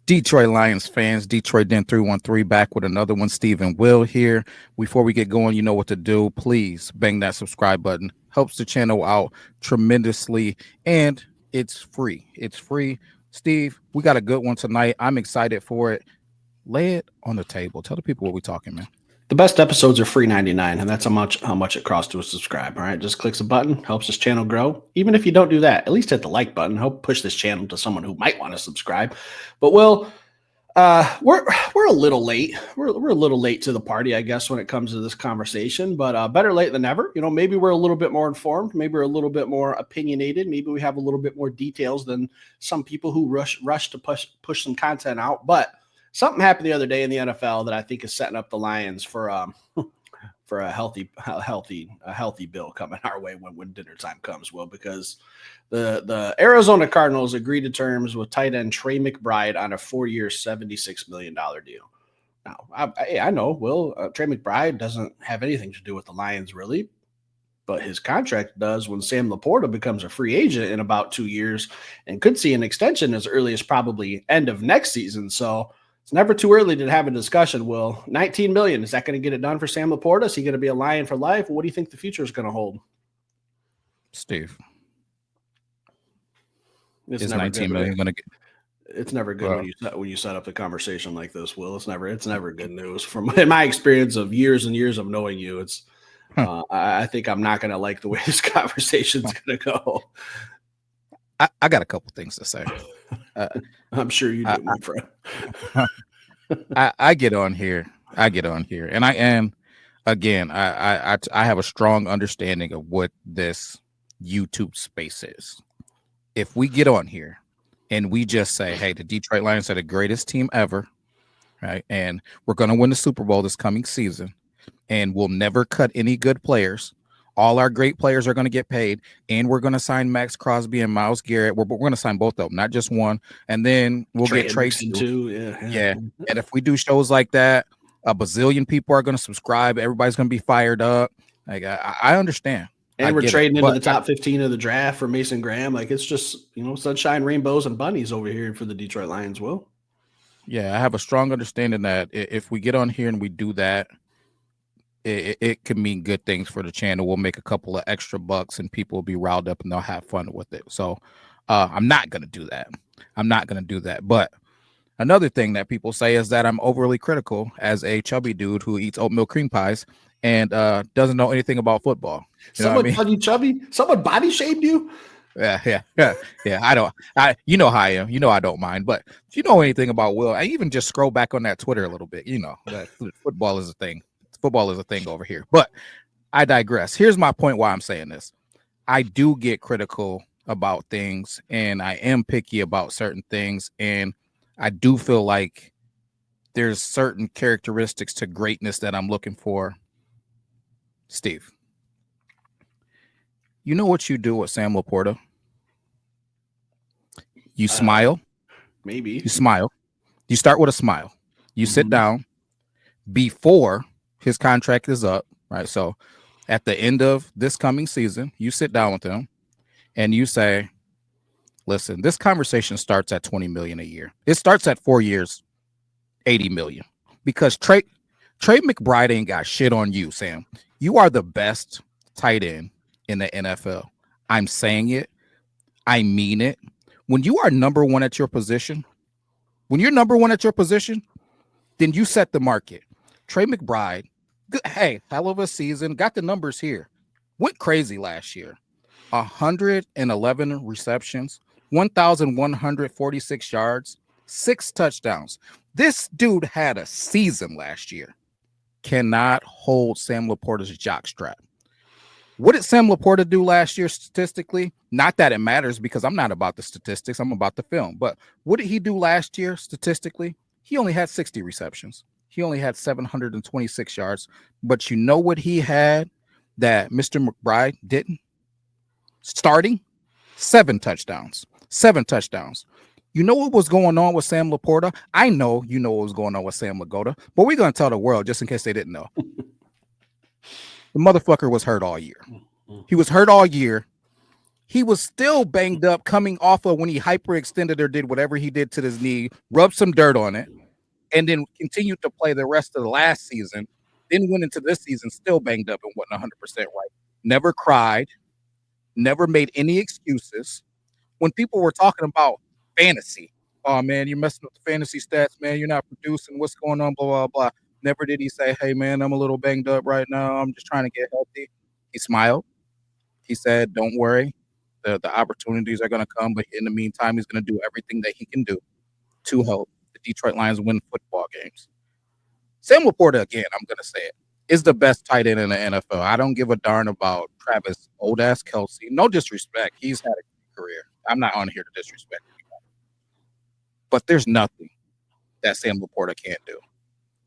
Detroit Lions fans, Detroit Den 313 back with another one. Stephen Will here. Before we get going, you know what to do. Please bang that subscribe button. Helps the channel out tremendously, and it's free. It's free. Steve, we got a good one tonight. I'm excited for it. Lay it on the table. Tell the people what we're talking, man. The best episodes are free 99, and that's how much it costs to subscribe. All right, just clicks a button, helps this channel grow. Even if you don't do that, at least hit the like button. Help push this channel to someone who might want to subscribe. But we're a little late. We're a little late to the party, I guess, when it comes to this conversation. But better late than never. You know, maybe we're a little bit more informed. Maybe we're a little bit more opinionated. Maybe we have a little bit more details than some people who rush to push some content out. But something happened the other day in the NFL that I think is setting up the Lions for a healthy bill coming our way when dinner time comes. Will, because the Arizona Cardinals agreed to terms with tight end Trey McBride on a 4-year, $76 million deal. Now, I know, Will, Trey McBride doesn't have anything to do with the Lions really, but his contract does when Sam Laporta becomes a free agent in about 2 years and could see an extension as early as probably end of next season. So it's never too early to have a discussion. Will, $19 million, is that going to get it done for Sam Laporta? Is he going to be a Lion for life? What do you think the future is going to hold? Steve, is 19 million going to get? It's never good when you set up a conversation like this, Will. It's never good news. From in my experience of years and years of knowing you, it's I think I'm not going to like the way this conversation's going to go. I got a couple things to say. I'm sure you do, my friend. I get on here, and I am, again, I have a strong understanding of what this YouTube space is. If we get on here and we just say, hey, the Detroit Lions are the greatest team ever, right, and we're going to win the Super Bowl this coming season, and we'll never cut any good players. All our great players are going to get paid, and we're going to sign Max Crosby and Myles Garrett. We're going to sign both of them, not just one. And then we'll get trades too. Yeah. And if we do shows like that, a bazillion people are going to subscribe. Everybody's going to be fired up. Like I understand. And we're trading into the top 15 of the draft for Mason Graham. Like, it's just, sunshine, rainbows, and bunnies over here for the Detroit Lions, Will. Yeah, I have a strong understanding that if we get on here and we do that, it can mean good things for the channel. We'll make a couple of extra bucks and people will be riled up and they'll have fun with it. So I'm not going to do that. But another thing that people say is that I'm overly critical as a chubby dude who eats oatmeal cream pies and doesn't know anything about football. Someone called you chubby? Someone body shamed you? Yeah. You know how I am. I don't mind. But if you know anything about Will, I even just scroll back on that Twitter a little bit. That football is a thing. Football is a thing over here. But I digress. Here's my point why I'm saying this. I do get critical about things, and I am picky about certain things, and I do feel like there's certain characteristics to greatness that I'm looking for. Steve, you know what you do with Sam Laporta? You smile. Maybe. You smile. You start with a smile. You sit down before his contract is up, right? So at the end of this coming season, you sit down with him and you say, listen, this conversation starts at $20 million a year. It starts at 4 years, $80 million. Because Trey McBride ain't got shit on you, Sam. You are the best tight end in the NFL. I'm saying it. I mean it. When you are number one at your position, then you set the market. Trey McBride, hey, hell of a season. Got the numbers here. Went crazy last year. 111 receptions, 1,146 yards, 6 touchdowns. This dude had a season last year. Cannot hold Sam Laporta's jockstrap. What did Sam Laporta do last year statistically? Not that it matters because I'm not about the statistics. I'm about the film. But what did he do last year statistically? He only had 60 receptions. He only had 726 yards. But you know what he had that Mr. McBride didn't? Starting 7 touchdowns. 7 touchdowns. You know what was going on with Sam Laporta? I know you know what was going on with Sam Laporta, but we're going to tell the world just in case they didn't know. The motherfucker was hurt all year. He was hurt all year. He was still banged up coming off of when he hyperextended or did whatever he did to his knee, rubbed some dirt on it, and then continued to play the rest of the last season. Then went into this season still banged up and wasn't 100% right. Never cried, never made any excuses. When people were talking about fantasy, oh man, you're messing with the fantasy stats, man. You're not producing. What's going on? Blah, blah, blah. Never did he say, hey man, I'm a little banged up right now. I'm just trying to get healthy. He smiled. He said, don't worry. The opportunities are going to come, but in the meantime, he's going to do everything that he can do to help the Detroit Lions win football games. Sam Laporta, again, I'm going to say it, is the best tight end in the NFL. I don't give a darn about Travis old-ass Kelsey. No disrespect. He's had a great career. I'm not on here to disrespect anyone. But there's nothing that Sam Laporta can't do.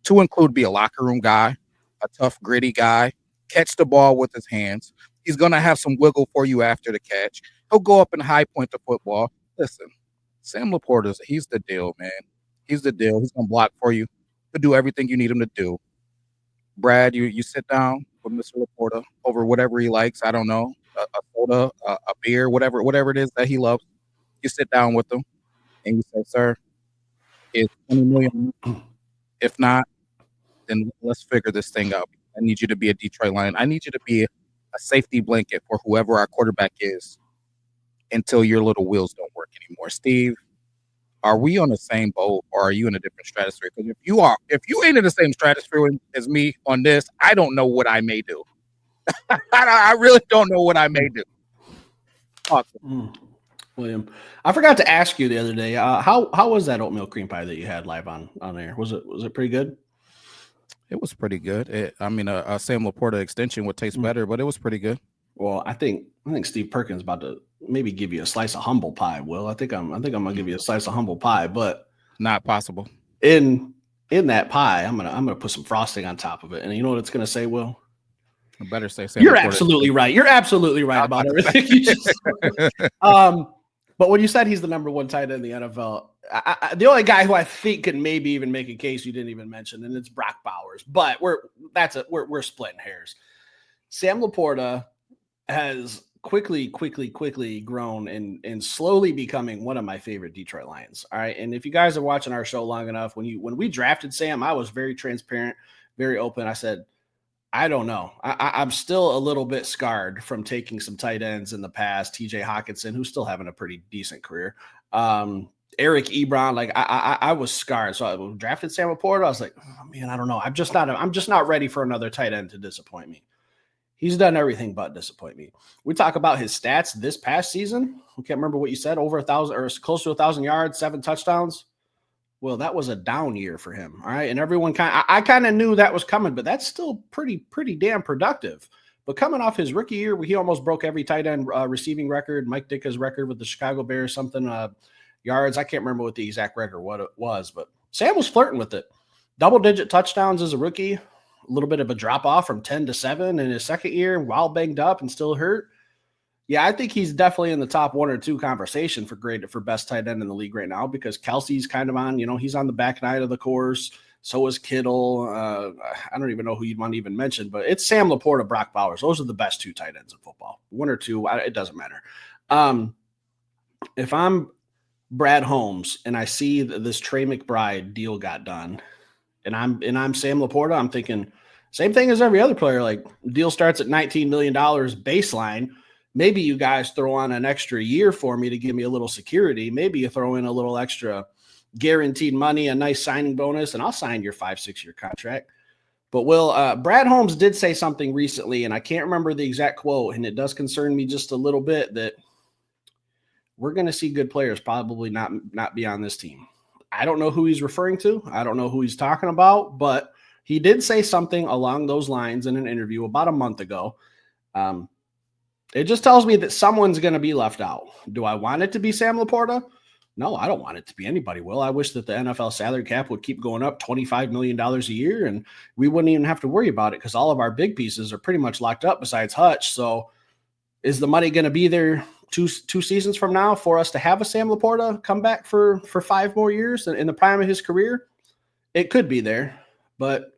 To include be a locker room guy, a tough, gritty guy, catch the ball with his hands. He's going to have some wiggle for you after the catch. He'll go up and high point the football. Listen, Sam Laporta, he's the deal, man. He's the deal. He's going to block for you. He'll do everything you need him to do. Brad, you sit down with Mr. Laporta over whatever he likes. I don't know, a soda, a beer, whatever it is that he loves. You sit down with him and you say, sir, it's $20 million. If not, then let's figure this thing out. I need you to be a Detroit Lion. I need you to be a safety blanket for whoever our quarterback is until your little wheels don't work anymore. Steve, are we on the same boat or are you in a different stratosphere? Because if you ain't in the same stratosphere as me on this, I don't know what I may do. I really don't know what I may do. William, I forgot to ask you the other day. How was that oatmeal cream pie that you had live on air? Was it pretty good? It was pretty good. A Sam Laporta extension would taste better, but it was pretty good. Well, I think Steve Perkins about to maybe give you a slice of humble pie. Will, I think I'm gonna give you a slice of humble pie, but not possible. In that pie, I'm gonna put some frosting on top of it, and you know what it's gonna say, Will? I better say Sam. You're absolutely right. You're absolutely right about everything you just. But when you said he's the number one tight end in the NFL, the only guy who I think could maybe even make a case you didn't even mention, and it's Brock Bowers. But we're splitting hairs. Sam Laporta has quickly grown and slowly becoming one of my favorite Detroit Lions. All right. And if you guys are watching our show long enough, when we drafted Sam, I was very transparent, very open. I said, I don't know. I'm still a little bit scarred from taking some tight ends in the past. TJ Hawkinson, who's still having a pretty decent career. Eric Ebron, like I was scarred. So I drafted Sam Laporta. I was like, oh, man, I don't know. I'm just not ready for another tight end to disappoint me. He's done everything but disappoint me. We talk about his stats this past season. I can't remember what you said, over 1,000 or close to 1,000 yards, 7 touchdowns. Well, that was a down year for him. All right. And everyone I kind of knew that was coming, but that's still pretty damn productive. But coming off his rookie year, he almost broke every tight end receiving record, Mike Ditka's record with the Chicago Bears, yards. I can't remember what the exact record what it was, but Sam was flirting with it. Double-digit touchdowns as a rookie, a little bit of a drop-off from 10 to 7 in his second year while banged up and still hurt. Yeah, I think he's definitely in the top 1 or 2 conversation for best tight end in the league right now because Kelsey's kind of on, he's on the back nine of the course. So is Kittle. I don't even know who you'd want to even mention, but it's Sam Laporta, Brock Bowers. Those are the best 2 tight ends in football. 1 or 2, it doesn't matter. If I'm Brad Holmes and I see that this Trey McBride deal got done, and I'm Sam Laporta, I'm thinking same thing as every other player. Like, deal starts at $19 million baseline. Maybe you guys throw on an extra year for me to give me a little security. Maybe you throw in a little extra guaranteed money, a nice signing bonus, and I'll sign your 5-6 year contract. But Brad Holmes did say something recently, and I can't remember the exact quote, and it does concern me just a little bit that we're going to see good players probably not be on this team. I don't know who he's referring to. I don't know who he's talking about, but he did say something along those lines in an interview about a month ago. It just tells me that someone's going to be left out. Do I want it to be Sam Laporta? No, I don't want it to be anybody, Will. I wish that the NFL salary cap would keep going up $25 million a year, and we wouldn't even have to worry about it because all of our big pieces are pretty much locked up besides Hutch. So is the money going to be there two seasons from now for us to have a Sam Laporta come back for 5 more years in the prime of his career? It could be there, but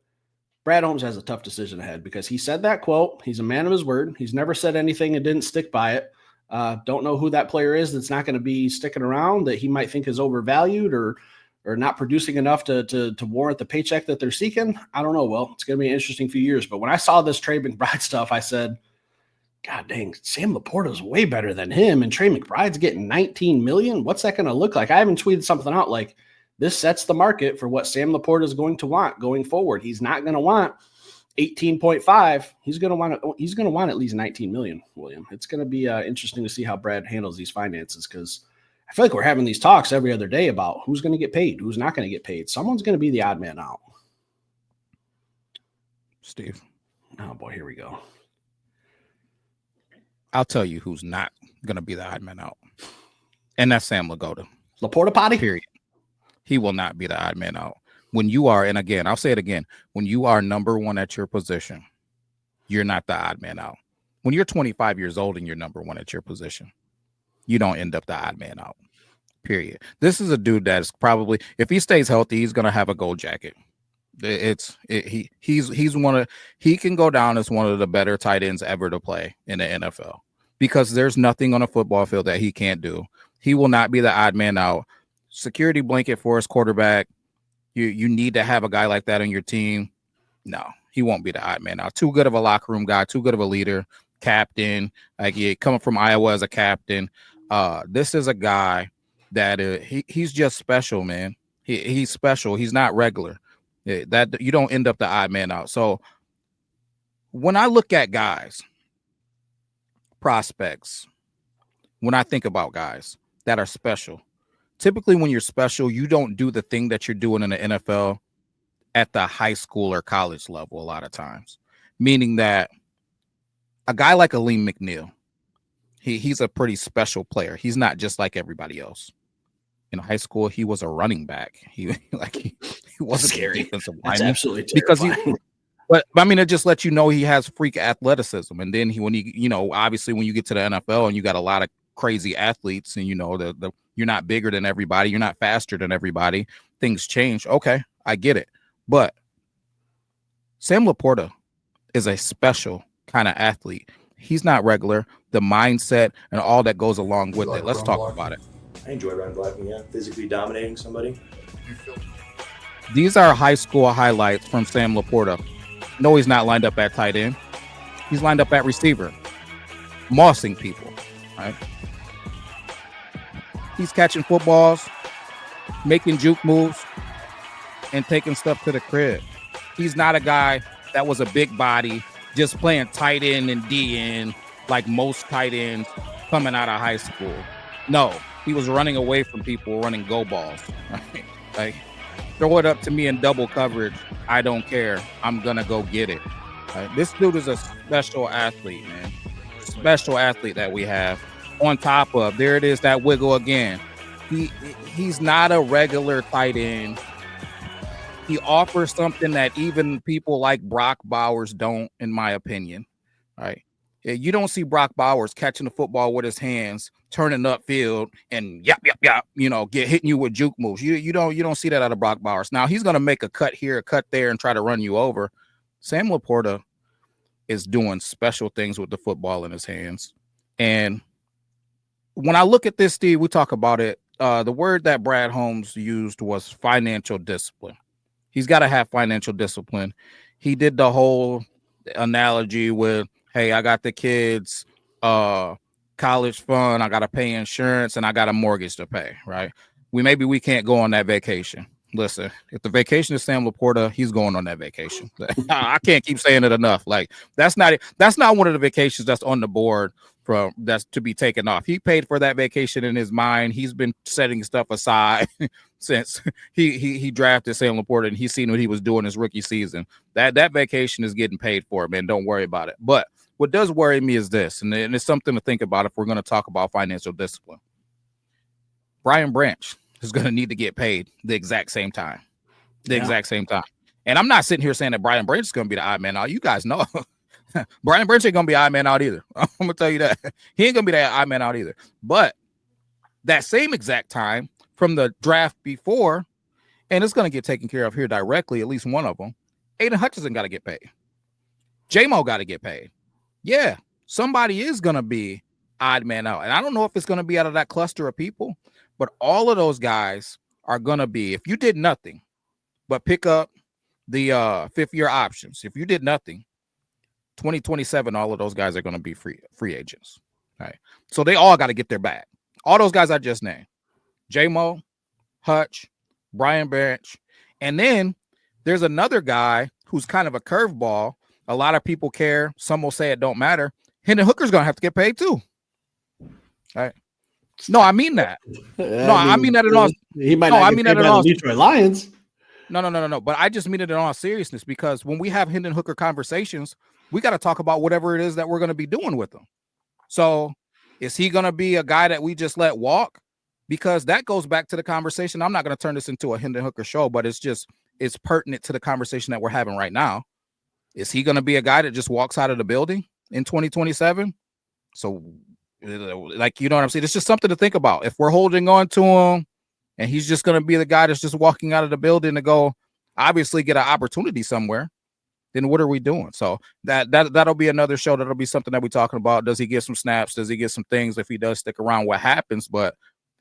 Brad Holmes has a tough decision ahead because he said that quote. He's a man of his word. He's never said anything and didn't stick by it. Don't know who that player is that's not going to be sticking around that he might think is overvalued or not producing enough to warrant the paycheck that they're seeking. I don't know. Well, it's going to be an interesting few years. But when I saw this Trey McBride stuff, I said, God dang, Sam Laporta is way better than him, and Trey McBride's getting $19 million. What's that going to look like? I haven't tweeted something out like this sets the market for what Sam Laporta is going to want going forward. He's not going to want 18.5. He's going to want at least 19 million, William. It's going to be interesting to see how Brad handles these finances, because I feel like we're having these talks every other day about who's going to get paid, who's not going to get paid. Someone's going to be the odd man out. Steve. Oh boy, here we go. I'll tell you who's not going to be the odd man out. And that's Sam Laporta. Laporta potty? Period. He will not be the odd man out. When you are, and again, I'll say it again, when you are number one at your position, you're not the odd man out. When you're 25 years old and you're number one at your position, you don't end up the odd man out. Period. This is a dude that is probably, if he stays healthy, he's going to have a gold jacket. He can go down as one of the better tight ends ever to play in the NFL, because there's nothing on a football field that he can't do. He will not be the odd man out. Security blanket for his quarterback. You need to have a guy like that on your team. No, he won't be the odd man out. Too good of a locker room guy, too good of a leader, captain. Like, coming from Iowa as a captain. This is a guy that he's just special, man. He's special. He's not regular. That you don't end up the odd man out. So when I look at guys, prospects, when I think about guys that are special, typically when you're special, you don't do the thing that you're doing in the NFL at the high school or college level a lot of times. Meaning that a guy like Aleem McNeil, he's a pretty special player. He's not just like everybody else. In high school, he was a running back. He wasn't scary. Defensive lineman. That's absolutely terrifying. Because but I mean, it just lets you know he has freak athleticism. And then obviously when you get to the NFL and you got a lot of crazy athletes, and you're not bigger than everybody, you're not faster than everybody, things change. Okay, I get it. But Sam Laporta is a special kind of athlete. He's not regular. The mindset and all that goes along with it. Let's talk about it. I enjoy run blocking, yeah. Physically dominating somebody. These are high school highlights from Sam Laporta. No, he's not lined up at tight end. He's lined up at receiver, mossing people, right? He's catching footballs, making juke moves, and taking stuff to the crib. He's not a guy that was a big body, just playing tight end and D end like most tight ends coming out of high school. No, he was running away from people, running go balls. Right? Like, throw it up to me in double coverage. I don't care. I'm going to go get it. Right? This dude is a special athlete, man. Special athlete that we have. On top of, there it is, that wiggle again. He's not a regular tight end. He offers something that even people like Brock Bowers don't, in my opinion. Right? You don't see Brock Bowers catching the football with his hands, turning upfield, and hitting you with juke moves. You don't see that out of Brock Bowers. Now he's gonna make a cut here, a cut there, and try to run you over. Sam Laporta is doing special things with the football in his hands. And when I look at this, Steve, we talk about it. The word that Brad Holmes used was financial discipline. He's got to have financial discipline. He did the whole analogy with, hey, I got the kids' college fund, I got to pay insurance, and I got a mortgage to pay, right? Maybe we can't go on that vacation. Listen, if the vacation is Sam Laporta, he's going on that vacation. I can't keep saying it enough. Like, that's not one of the vacations that's on the board that's to be taken off. He paid for that vacation in his mind. He's been setting stuff aside since he drafted Sam Laporta, and he's seen what he was doing his rookie season. That vacation is getting paid for, man. Don't worry about it. But what does worry me is this, and it's something to think about if we're going to talk about financial discipline. Brian Branch is going to need to get paid the exact same time. Exact same time. And I'm not sitting here saying that Brian Branch is going to be the odd man out. You guys know Brian Branch ain't going to be odd man out either. I'm going to tell you that. He ain't going to be that odd man out either. But that same exact time from the draft before, and it's going to get taken care of here directly, at least one of them, Aiden Hutchinson got to get paid. J-Mo got to get paid. Yeah, somebody is going to be odd man out. And I don't know if it's going to be out of that cluster of people, but all of those guys are going to be, if you did nothing but pick up the fifth-year options, if you did nothing, 2027, all of those guys are going to be free agents. All right. So they all got to get their bag. All those guys I just named, J-Mo, Hutch, Brian Branch. And then there's another guy who's kind of a curveball. A lot of people care. Some will say it don't matter. Hendon Hooker's going to have to get paid too. All right. No, I mean that. No, I mean that in all. He might not get paid by the Detroit Lions. No. But I just mean it in all seriousness, because when we have Hendon Hooker conversations, we got to talk about whatever it is that we're going to be doing with him. So is he going to be a guy that we just let walk? Because that goes back to the conversation. I'm not going to turn this into a Hendon Hooker show, but it's pertinent to the conversation that we're having right now. Is he going to be a guy that just walks out of the building in 2027? So, like, you know what I'm saying? It's just something to think about. If we're holding on to him and he's just going to be the guy that's just walking out of the building to go obviously get an opportunity somewhere, then what are we doing? So that'll be another show. That'll be something that we're talking about. Does he get some snaps? Does he get some things? If he does stick around, what happens? But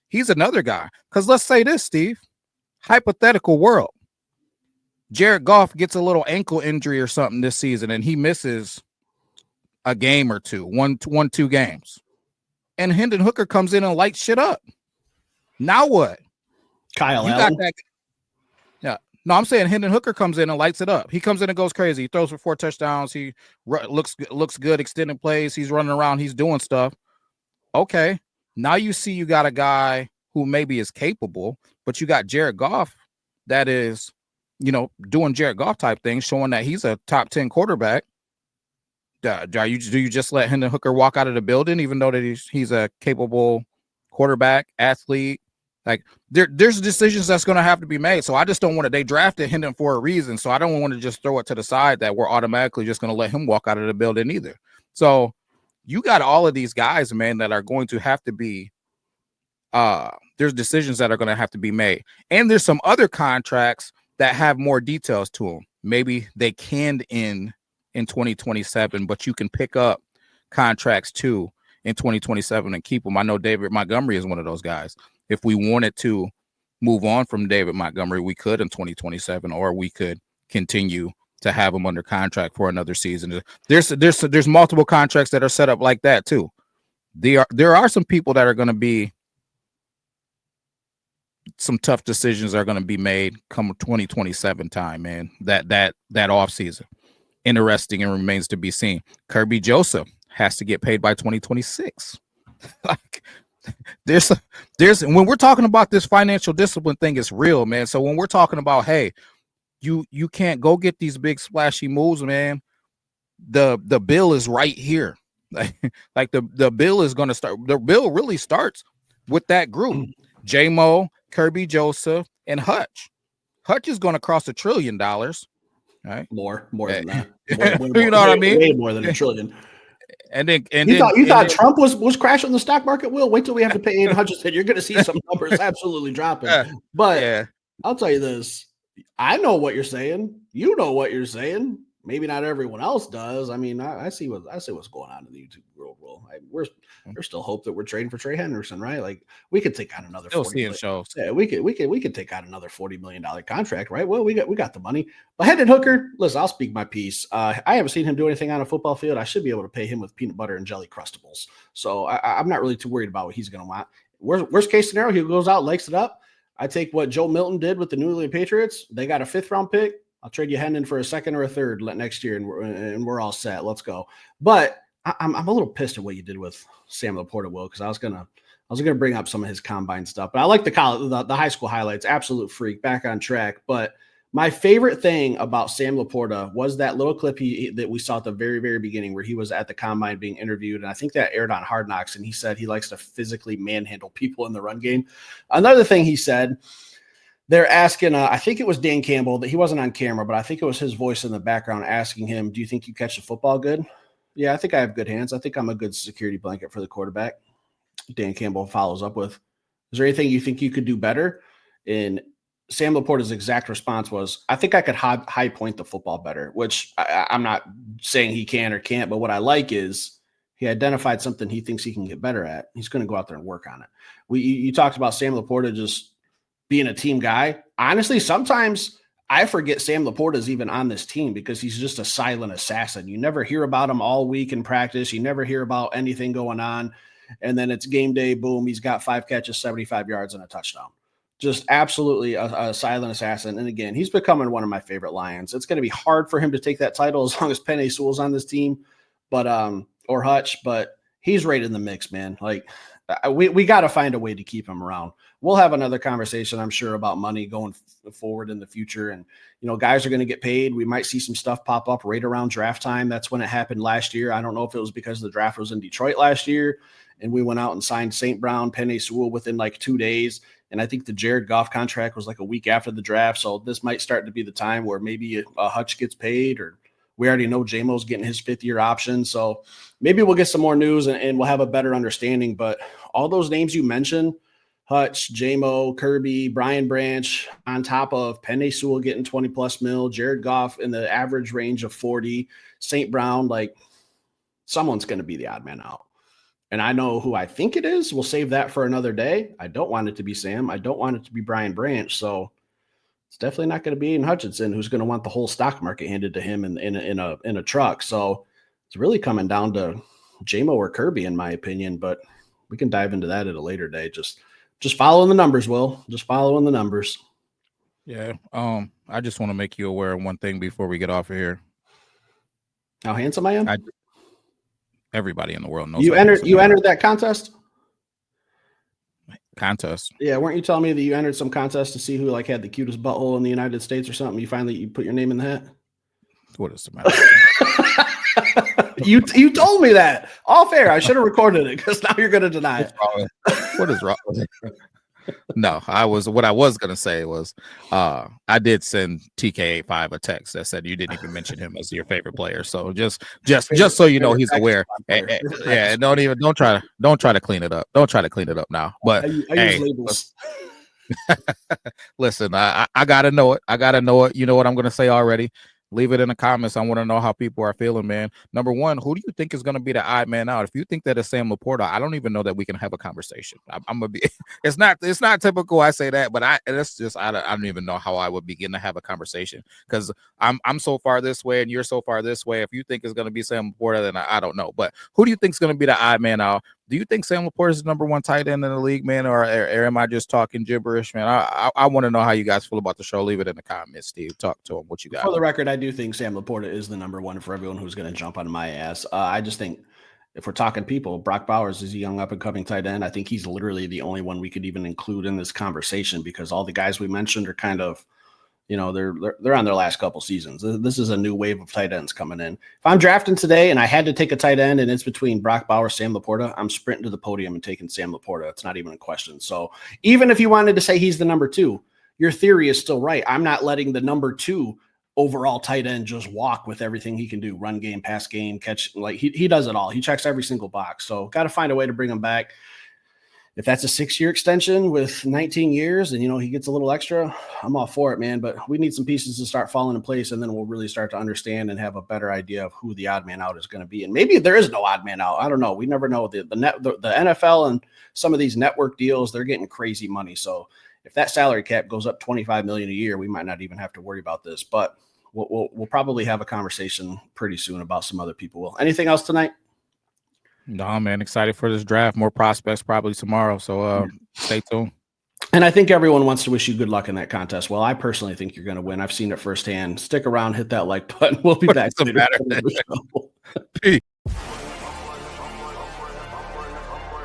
he's another guy. Because let's say this, Steve, hypothetical world. Jared Goff gets a little ankle injury or something this season, and he misses a game or two, two games. And Hendon Hooker comes in and lights shit up. Now what? Kyle you Allen. Got that. Yeah. No, I'm saying Hendon Hooker comes in and lights it up. He comes in and goes crazy. He throws for 4 touchdowns. He looks good, extending plays. He's running around. He's doing stuff. Okay. Now you see you got a guy who maybe is capable, but you got Jared Goff that is, doing Jared Goff type things, showing that he's a top 10 quarterback. Do you just let Hendon Hooker walk out of the building, even though that he's a capable quarterback, athlete? Like there's decisions that's going to have to be made. So I just don't want to. They drafted Hendon for a reason, so I don't want to just throw it to the side that we're automatically just going to let him walk out of the building either. So you got all of these guys, man, that are going to have to be. There's decisions that are going to have to be made, and there's some other contracts that have more details to them. Maybe they can end in 2027, but you can pick up contracts too in 2027 and keep them. I know David Montgomery is one of those guys. If we wanted to move on from David Montgomery, we could in 2027, or we could continue to have him under contract for another season. There's multiple contracts that are set up like that too. There are some people that are going to be some tough decisions are going to be made come 2027 time, man. That off season. Interesting and remains to be seen. Kirby Joseph has to get paid by 2026. Like there's when we're talking about this financial discipline thing, it's real, man. So when we're talking about, hey, you can't go get these big splashy moves, man. The bill is right here. Like the bill is going to start. The bill really starts with that group: J-Mo, Kirby Joseph, and Hutch. Hutch is going to cross $1 trillion. Right? More than that. More, you know what I mean? Way more than $1 trillion. You thought Trump was crashing the stock market? Will wait till we have to pay 800. You're going to see some numbers absolutely dropping. But yeah. I'll tell you this: I know what you're saying. You know what you're saying. Maybe not everyone else does. I mean, I see what's going on in the YouTube world. There's still hope that we're trading for Trey Henderson, right? Like we could take on another. Still seeing shows. Yeah, we could take on another $40 million contract, right? Well, we got the money. But Hendon Hooker, listen, I'll speak my piece. I haven't seen him do anything on a football field. I should be able to pay him with peanut butter and jelly crustables. So I'm not really too worried about what he's going to want. Worst case scenario, he goes out, lights it up. I take what Joe Milton did with the New England Patriots. They got a 5th round pick. I'll trade you Hendon for a 2nd or a 3rd next year, and we're all set. Let's go. But I'm a little pissed at what you did with Sam Laporta, Will, because I was gonna bring up some of his combine stuff. But I like the high school highlights. Absolute freak, back on track. But my favorite thing about Sam Laporta was that little clip that we saw at the very, very beginning where he was at the combine being interviewed. And I think that aired on Hard Knocks, and he said he likes to physically manhandle people in the run game. Another thing he said, they're asking, I think it was Dan Campbell, that he wasn't on camera, but I think it was his voice in the background asking him, do you think you catch the football good? Yeah, I think I have good hands. I think I'm a good security blanket for the quarterback. Dan Campbell follows up with, is there anything you think you could do better? And Sam Laporta's exact response was, I think I could high point the football better, which I'm not saying he can or can't, but what I like is He identified something he thinks he can get better at. He's going to go out there and work on it. You talked about Sam Laporta just being a team guy. Honestly, sometimes I forget Sam Laporta is even on this team because he's just a silent assassin. You never hear about him all week in practice. You never hear about anything going on. And then it's game day, boom, he's got 5 catches, 75 yards, and a touchdown. Just absolutely a silent assassin. And again, he's becoming one of my favorite Lions. It's going to be hard for him to take that title as long as Penei Sewell's on this team, but or Hutch, but he's right in the mix, man. Like we got to find a way to keep him around. We'll have another conversation, I'm sure, about money going forward in the future. And, guys are going to get paid. We might see some stuff pop up right around draft time. That's when it happened last year. I don't know if it was because the draft was in Detroit last year and we went out and signed St. Brown, Penei Sewell within like 2 days. And I think the Jared Goff contract was like a week after the draft. So this might start to be the time where maybe a Hutch gets paid, or we already know J-Mo's getting his 5th-year option. So maybe we'll get some more news and we'll have a better understanding. But all those names you mentioned, Hutch, J-Mo, Kirby, Brian Branch, on top of Penei Sewell getting 20+ mil, Jared Goff in the average range of 40, St. Brown, like someone's going to be the odd man out. And I know who I think it is. We'll save that for another day. I don't want it to be Sam. I don't want it to be Brian Branch. So it's definitely not going to be Aiden Hutchinson, who's going to want the whole stock market handed to him in a truck. So it's really coming down to J-Mo or Kirby, in my opinion. But we can dive into that at a later day. Just following the numbers, Will. Just following the numbers. Yeah. I just want to make you aware of one thing before we get off of here. How handsome I am? Everybody in the world knows. You entered that contest? Contest? Yeah, weren't you telling me that you entered some contest to see who like had the cutest butthole in the United States or something? You put your name in the hat? What is the matter? You told me that. All fair. I should have recorded it because now you're going to deny it. What is wrong with it? No, what I was gonna say was I did send TK85 a text that said you didn't even mention him as your favorite player. So just so you know he's aware. Yeah, don't try to clean it up. Don't try to clean it up now. But I use labels. Listen, I gotta know it. I gotta know it. You know what I'm gonna say already. Leave it in the comments. I want to know how people are feeling, man. Number one, who do you think is going to be the odd man out? If you think that it's Sam Laporta, I don't even know that we can have a conversation. I'm gonna be. It's not typical. I say that, but I don't even know how I would begin to have a conversation because I'm so far this way and you're so far this way. If you think it's going to be Sam Laporta, then I don't know. But who do you think is going to be the odd man out? Do you think Sam Laporta is the number 1 tight end in the league, man, or am I just talking gibberish, man? I want to know how you guys feel about the show. Leave it in the comments, Steve. Talk to him. What you got? For the record, I do think Sam Laporta is the number 1 for everyone who's going to jump on my ass. I just think if we're talking people, Brock Bowers is a young up-and-coming tight end. I think he's literally the only one we could even include in this conversation because all the guys we mentioned are kind of, they're on their last couple seasons. This is a new wave of tight ends coming in. If I'm drafting today and I had to take a tight end and it's between Brock Bowers, Sam Laporta, I'm sprinting to the podium and taking Sam Laporta. It's not even a question. So even if you wanted to say he's the number 2, your theory is still right. I'm not letting the number 2 overall tight end just walk with everything he can do. Run game, pass game, catch. Like he does it all. He checks every single box. So got to find a way to bring him back. If that's a 6-year extension with 19 years and, he gets a little extra, I'm all for it, man. But we need some pieces to start falling in place, and then we'll really start to understand and have a better idea of who the odd man out is going to be. And maybe there is no odd man out. I don't know. We never know. The NFL and some of these network deals, they're getting crazy money. So if that salary cap goes up $25 million a year, we might not even have to worry about this. But we'll probably have a conversation pretty soon about some other people. Anything else tonight? No, man, excited for this draft. More prospects probably tomorrow. So stay tuned. And I think everyone wants to wish you good luck in that contest. Well, I personally think you're going to win. I've seen it firsthand. Stick around, hit that like button. We'll be back later. Peace.